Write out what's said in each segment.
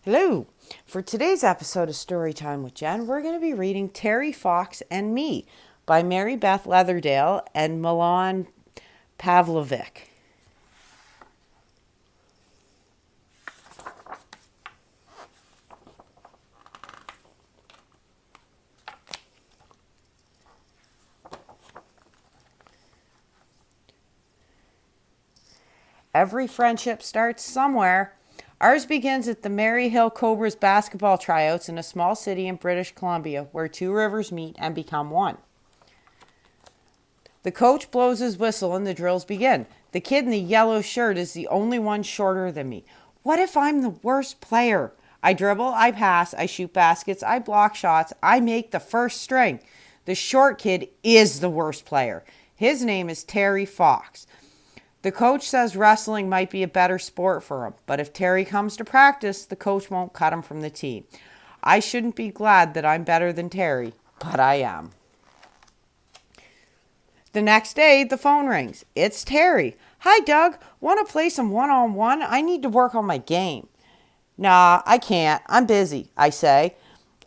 Hello. For today's episode of Storytime with Jenn, we're going to be reading Terry Fox and Me by Beth Leatherdale and Milan Pavlovic. Every friendship starts somewhere. Ours begins at the Maryhill Cobras basketball tryouts in a small city in British Columbia where two rivers meet and become one. The coach blows his whistle and the drills begin. The kid in the yellow shirt is the only one shorter than me. What if I'm the worst player? I dribble, I pass, I shoot baskets, I block shots, I make the first string. The short kid is the worst player. His name is Terry Fox. The coach says wrestling might be a better sport for him, but if Terry comes to practice, the coach won't cut him from the team. I shouldn't be glad that I'm better than Terry, but I am. The next day, the phone rings. It's Terry. Hi, Doug. Want to play some one-on-one? I need to work on my game. Nah, I can't. I'm busy, I say.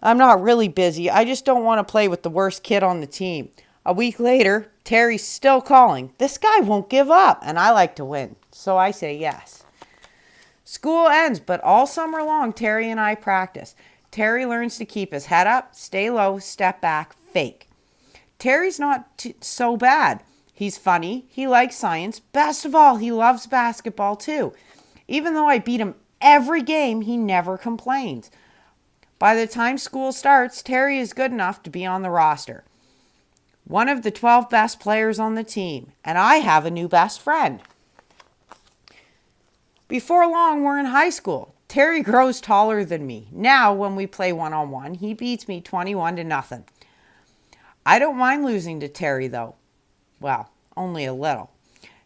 I'm not really busy. I just don't want to play with the worst kid on the team. A week later, Terry's still calling. This guy won't give up, and I like to win, so I say yes. School ends, but all summer long, Terry and I practice. Terry learns to keep his head up, stay low, step back, fake. Terry's not so bad. He's funny. He likes science. Best of all, he loves basketball too. Even though I beat him every game, he never complains. By the time school starts, Terry is good enough to be on the roster. One of the 12 best players on the team, and I have a new best friend. Before long, we're in high school. Terry grows taller than me. Now, when we play one-on-one, he beats me 21-0. I don't mind losing to Terry, though. Well, only a little.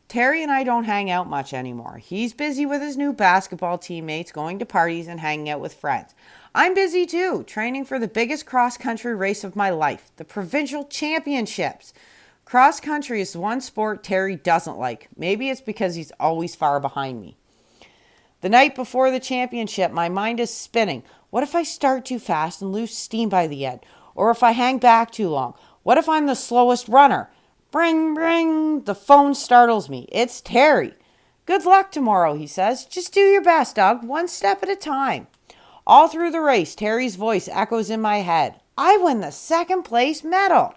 Terry and I don't hang out much anymore. He's busy with his new basketball teammates, going to parties and hanging out with friends. I'm busy too, training for the biggest cross-country race of my life, the provincial championships. Cross-country is the one sport Terry doesn't like. Maybe it's because he's always far behind me. The night before the championship, my mind is spinning. What if I start too fast and lose steam by the end? Or if I hang back too long? What if I'm the slowest runner? Bring, bring. The phone startles me. It's Terry. Good luck tomorrow, he says. Just do your best, Doug, one step at a time. All through the race, Terry's voice echoes in my head. I win the second place medal.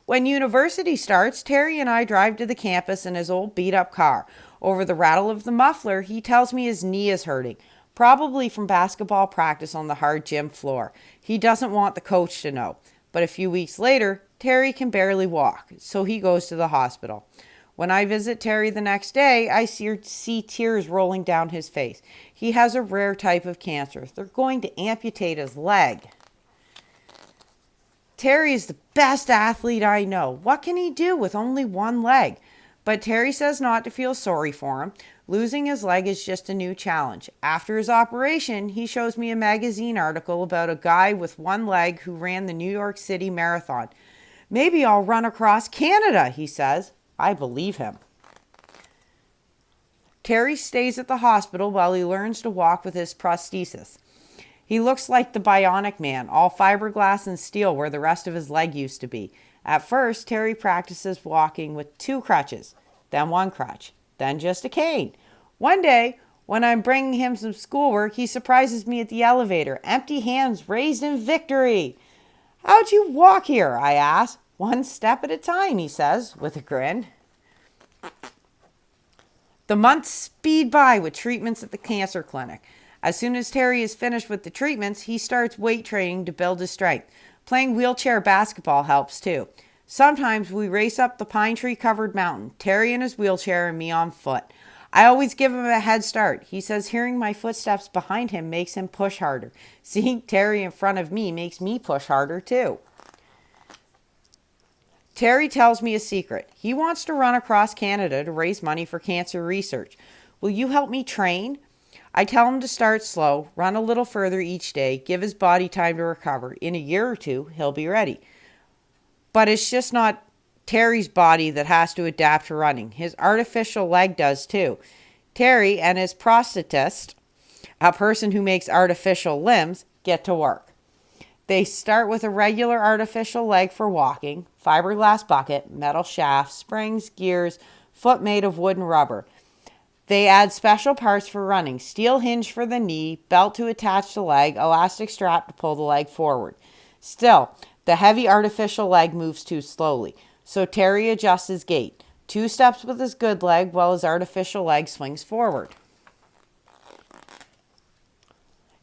When university starts, Terry and I drive to the campus in his old beat-up car. Over the rattle of the muffler, he tells me his knee is hurting, probably from basketball practice on the hard gym floor. He doesn't want the coach to know. But a few weeks later, Terry can barely walk, so he goes to the hospital. When I visit Terry the next day, I see tears rolling down his face. He has a rare type of cancer. They're going to amputate his leg. Terry is the best athlete I know. What can he do with only one leg? But Terry says not to feel sorry for him. Losing his leg is just a new challenge. After his operation, he shows me a magazine article about a guy with one leg who ran the New York City Marathon. Maybe I'll run across Canada, he says. I believe him. Terry stays at the hospital while he learns to walk with his prosthesis. He looks like the Bionic Man, all fiberglass and steel where the rest of his leg used to be. At first, Terry practices walking with 2 crutches, then 1 crutch, then just a cane. One day, when I'm bringing him some schoolwork, he surprises me at the elevator, empty hands raised in victory. How'd you walk here? I ask. 1 step at a time, he says, with a grin. The months speed by with treatments at the cancer clinic. As soon as Terry is finished with the treatments, he starts weight training to build his strength. Playing wheelchair basketball helps too. Sometimes we race up the pine tree covered mountain, Terry in his wheelchair and me on foot. I always give him a head start. He says hearing my footsteps behind him makes him push harder. Seeing Terry in front of me makes me push harder too. Terry tells me a secret. He wants to run across Canada to raise money for cancer research. Will you help me train? I tell him to start slow, run a little further each day, give his body time to recover. In a year or 2, he'll be ready. But it's just not Terry's body that has to adapt to running. His artificial leg does too. Terry and his prosthetist A person who makes artificial limbs get to work. They start with a regular artificial leg for walking, fiberglass bucket, metal shaft, springs, gears, foot made of wood and rubber. They add special parts for running, steel hinge for the knee, belt to attach the leg, elastic strap to pull the leg forward. Still, the heavy artificial leg moves too slowly, so Terry adjusts his gait. 2 steps with his good leg while his artificial leg swings forward.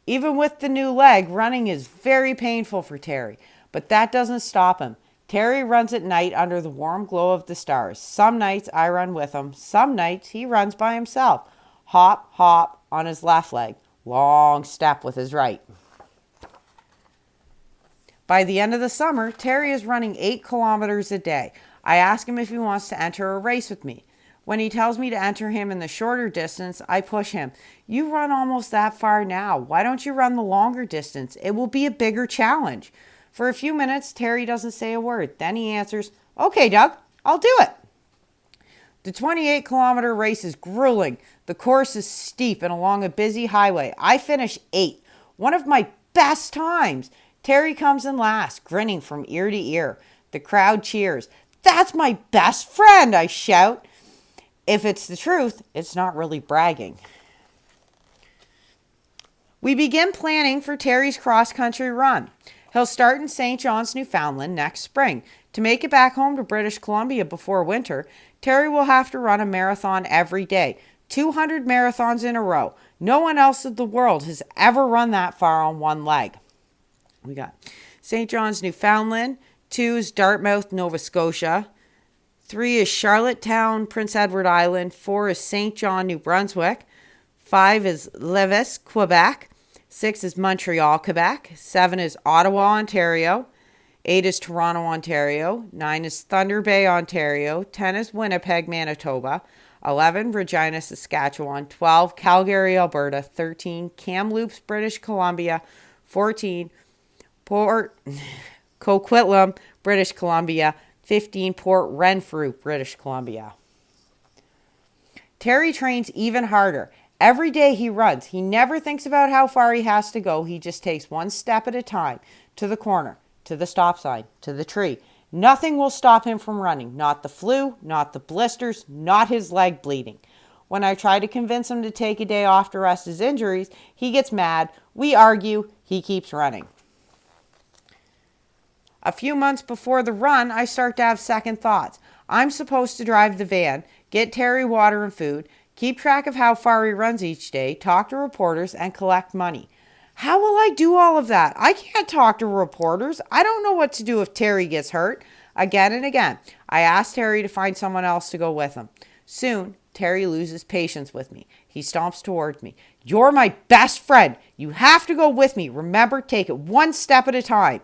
Even with the new leg, running is very painful for Terry, but that doesn't stop him. Terry runs at night under the warm glow of the stars. Some nights I run with him. Some nights he runs by himself. Hop, hop on his left leg. Long step with his right. By the end of the summer, Terry is running 8 kilometers a day. I ask him if he wants to enter a race with me. When he tells me to enter him in the shorter distance, I push him. You run almost that far now. Why don't you run the longer distance? It will be a bigger challenge. For a few minutes, Terry doesn't say a word. Then he answers, "Okay, Doug, I'll do it." The 28-kilometer race is grueling. The course is steep and along a busy highway. I finish 8th, one of my best times. Terry comes in last, grinning from ear to ear. The crowd cheers. "That's my best friend," I shout. If it's the truth, it's not really bragging. We begin planning for Terry's cross-country run. He'll start in St. John's, Newfoundland next spring. To make it back home to British Columbia before winter, Terry will have to run a marathon every day. 200 marathons in a row. No one else in the world has ever run that far on one leg. We got St. John's, Newfoundland. 2 is Dartmouth, Nova Scotia. 3 is Charlottetown, Prince Edward Island. 4 is St. John, New Brunswick. 5 is Lévis, Quebec. 6 is Montreal, Quebec. 7 is Ottawa, Ontario. 8 is Toronto, Ontario. 9 is Thunder Bay, Ontario. 10 is Winnipeg, Manitoba. 11, Regina, Saskatchewan. 12, Calgary, Alberta. 13, Kamloops, British Columbia. 14, Port Coquitlam, British Columbia. 15, Port Renfrew, British Columbia. Terry trains even harder. Every day he runs. He never thinks about how far he has to go. He just takes one step at a time. To the corner, to the stop sign, to the tree. Nothing will stop him from running. Not the flu, not the blisters, not his leg bleeding. When I try to convince him to take a day off to rest his injuries, he gets mad. We argue. He keeps running. A few months before the run, I start to have second thoughts. I'm supposed to drive the van, get Terry water and food, keep track of how far he runs each day, talk to reporters, and collect money. How will I do all of that? I can't talk to reporters. I don't know what to do if Terry gets hurt. Again and again, I ask Terry to find someone else to go with him. Soon, Terry loses patience with me. He stomps towards me. "You're my best friend. You have to go with me. Remember, take it one step at a time."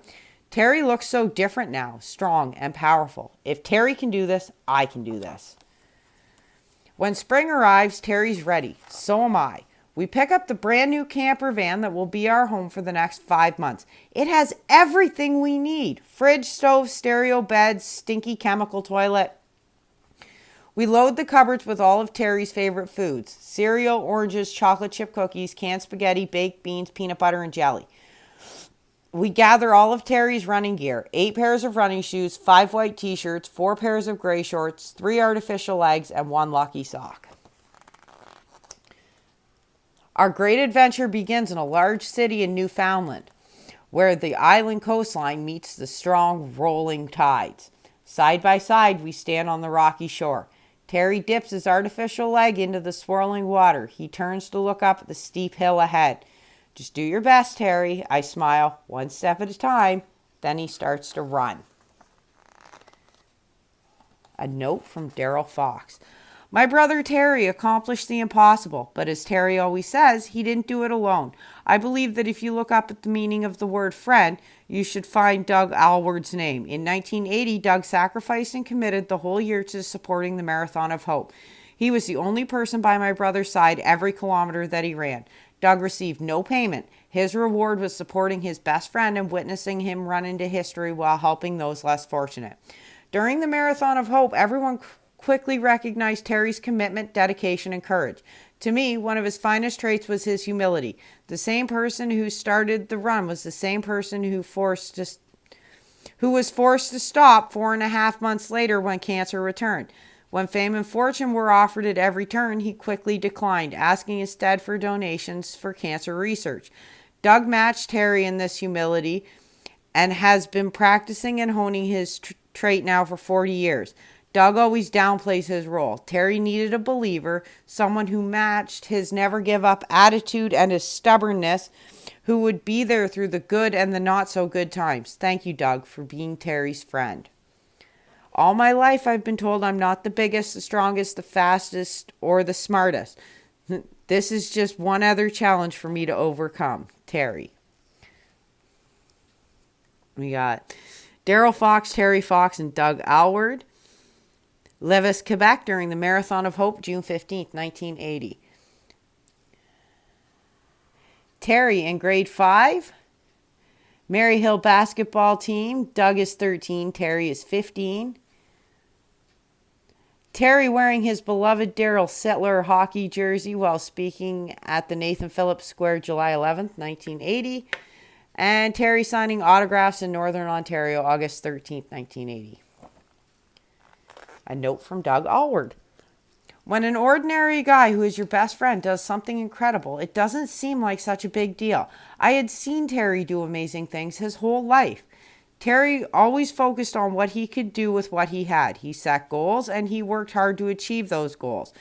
Terry looks so different now, strong and powerful. If Terry can do this, I can do this. When spring arrives, Terry's ready. So am I. We pick up the brand new camper van that will be our home for the next 5 months. It has everything we need. Fridge, stove, stereo, bed, stinky chemical toilet. We load the cupboards with all of Terry's favorite foods. Cereal, oranges, chocolate chip cookies, canned spaghetti, baked beans, peanut butter, and jelly. We gather all of Terry's running gear, 8 pairs of running shoes, 5 white t-shirts, 4 pairs of gray shorts, 3 artificial legs, and 1 lucky sock. Our great adventure begins in a large city in Newfoundland, where the island coastline meets the strong rolling tides. Side by side, we stand on the rocky shore. Terry dips his artificial leg into the swirling water. He turns to look up at the steep hill ahead. "Just do your best, Terry," I smile, "one step at a time." Then he starts to run. A note from Daryl Fox. My brother Terry accomplished the impossible, but as Terry always says, he didn't do it alone. I believe that if you look up at the meaning of the word friend, you should find Doug Alward's name. In 1980, Doug sacrificed and committed the whole year to supporting the Marathon of Hope. He was the only person by my brother's side every kilometer that he ran. Doug received no payment. His reward was supporting his best friend and witnessing him run into history while helping those less fortunate. During the Marathon of Hope, everyone quickly recognized Terry's commitment, dedication, and courage. To me, one of his finest traits was his humility. The same person who started the run was the same person who was forced to stop 4.5 months later when cancer returned. When fame and fortune were offered at every turn, he quickly declined, asking instead for donations for cancer research. Doug matched Terry in this humility and has been practicing and honing his trait now for 40 years. Doug always downplays his role. Terry needed a believer, someone who matched his never-give-up attitude and his stubbornness, who would be there through the good and the not-so-good times. Thank you, Doug, for being Terry's friend. All my life, I've been told I'm not the biggest, the strongest, the fastest, or the smartest. This is just one other challenge for me to overcome. Terry. We got Daryl Fox, Terry Fox, and Doug Alward. Lévis, Quebec, during the Marathon of Hope, June 15th, 1980. Terry in grade 5. Maryhill basketball team. Doug is 13. Terry is 15. Terry wearing his beloved Daryl Sittler hockey jersey while speaking at the Nathan Phillips Square, July 11th, 1980. And Terry signing autographs in Northern Ontario, August 13th, 1980. A note from Doug Alward. When an ordinary guy who is your best friend does something incredible, it doesn't seem like such a big deal. I had seen Terry do amazing things his whole life. Terry always focused on what he could do with what he had. He set goals and he worked hard to achieve those goals.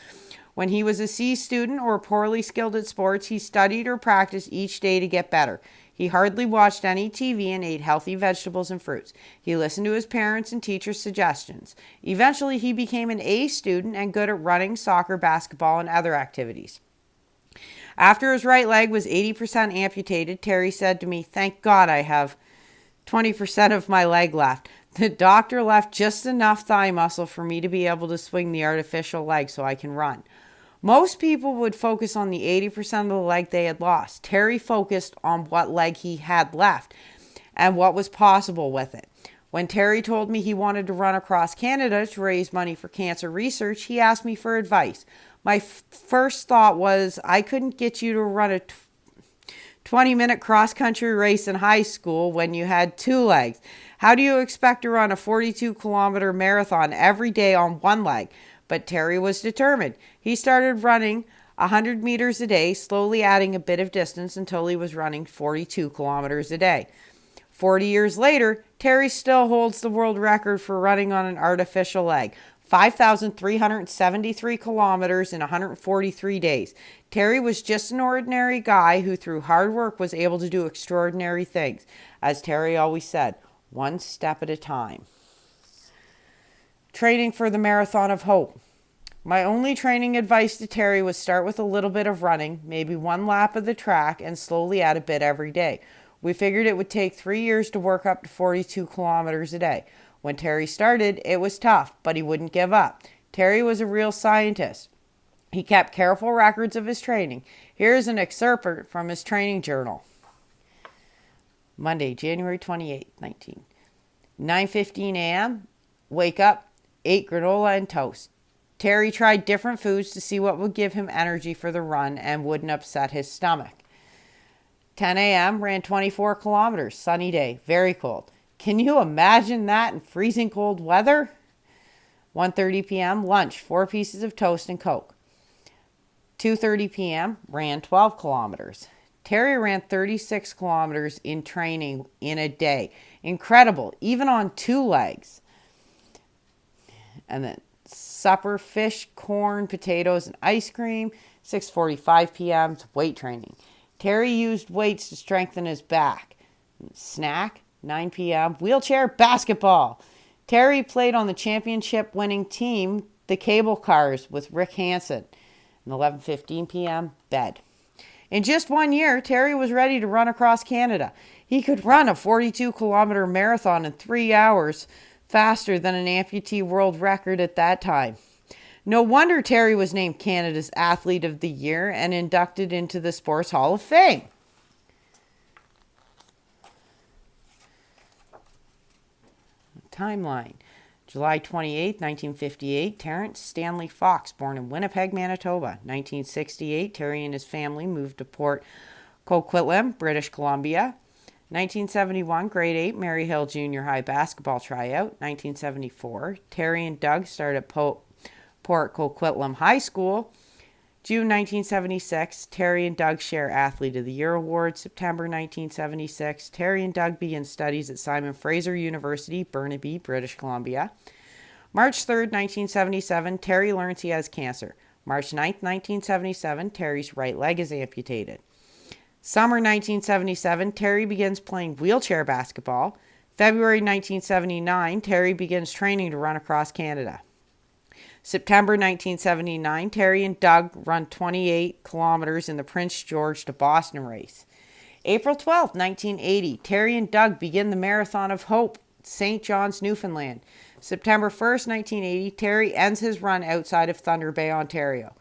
When he was a C student or poorly skilled at sports, he studied or practiced each day to get better. He hardly watched any TV and ate healthy vegetables and fruits. He listened to his parents' and teachers' suggestions. Eventually, he became an A student and good at running, soccer, basketball, and other activities. After his right leg was 80% amputated, Terry said to me, "Thank God I have 20% of my leg left. The doctor left just enough thigh muscle for me to be able to swing the artificial leg so I can run." Most people would focus on the 80% of the leg they had lost. Terry focused on what leg he had left and what was possible with it. When Terry told me he wanted to run across Canada to raise money for cancer research, he asked me for advice. My first thought was, I couldn't get you to run a 20-minute cross-country race in high school when you had 2 legs. How do you expect to run a 42-kilometer marathon every day on one leg? But Terry was determined. He started running 100 meters a day, slowly adding a bit of distance until he was running 42 kilometers a day. 40 years later, Terry still holds the world record for running on an artificial leg, 5,373 kilometers in 143 days. Terry was just an ordinary guy who through hard work was able to do extraordinary things. As Terry always said, one step at a time. Training for the Marathon of Hope. My only training advice to Terry was start with a little bit of running, maybe 1 lap of the track, and slowly add a bit every day. We figured it would take 3 years to work up to 42 kilometers a day. When Terry started, it was tough, but he wouldn't give up. Terry was a real scientist. He kept careful records of his training. Here's an excerpt from his training journal. Monday, January 28, 9:15 a.m. Wake up, ate granola and toast. Terry tried different foods to see what would give him energy for the run and wouldn't upset his stomach. 10 a.m. ran 24 kilometers, sunny day, very cold. Can you imagine that in freezing cold weather? 1:30 p.m. lunch, 4 pieces of toast and Coke. 2:30 p.m. ran 12 kilometers. Terry ran 36 kilometers in training in a day. Incredible, even on 2 legs. And then supper, fish, corn, potatoes, and ice cream. 6:45 p.m. weight training. Terry used weights to strengthen his back. Snack, 9 p.m. wheelchair basketball. Terry played on the championship winning team, the Cable Cars, with Rick Hansen. And 11:15 p.m. bed. In just 1 year, Terry was ready to run across Canada. He could run a 42-kilometer marathon in 3 hours, faster than an amputee world record at that time. No wonder Terry was named Canada's Athlete of the Year and inducted into the Sports Hall of Fame. Timeline. July 28, 1958, Terrence Stanley Fox, born in Winnipeg, Manitoba. 1968, Terry and his family moved to Port Coquitlam, British Columbia. 1971, grade 8, Mary Hill Junior High basketball tryout. 1974, Terry and Doug started at Port Coquitlam High School. June 1976, Terry and Doug share Athlete of the Year award. September 1976, Terry and Doug begin studies at Simon Fraser University, Burnaby, British Columbia. March 3rd, 1977, Terry learns he has cancer. March 9th, 1977, Terry's right leg is amputated. Summer 1977, Terry begins playing wheelchair basketball. February 1979, Terry begins training to run across Canada. September 1979, Terry and Doug run 28 kilometers in the Prince George to Boston race. April 12, 1980, Terry and Doug begin the Marathon of Hope, St. John's, Newfoundland. September 1st, 1980, Terry ends his run outside of Thunder Bay, Ontario.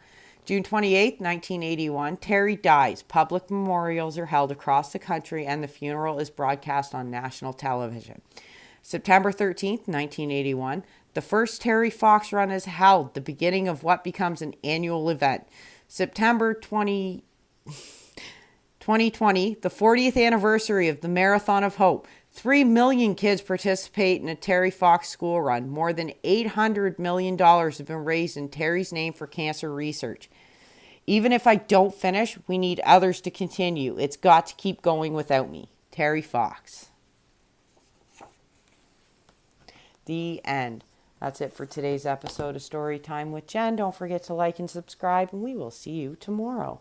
June 28, 1981, Terry dies. Public memorials are held across the country and the funeral is broadcast on national television. September 13th, 1981, the first Terry Fox run is held, the beginning of what becomes an annual event. September 2020, the 40th anniversary of the Marathon of Hope. 3 million kids participate in a Terry Fox school run. More than $800 million have been raised in Terry's name for cancer research. Even if I don't finish, we need others to continue. It's got to keep going without me. Terry Fox. The end. That's it for today's episode of Storytime with Jenn. Don't forget to like and subscribe, and we will see you tomorrow.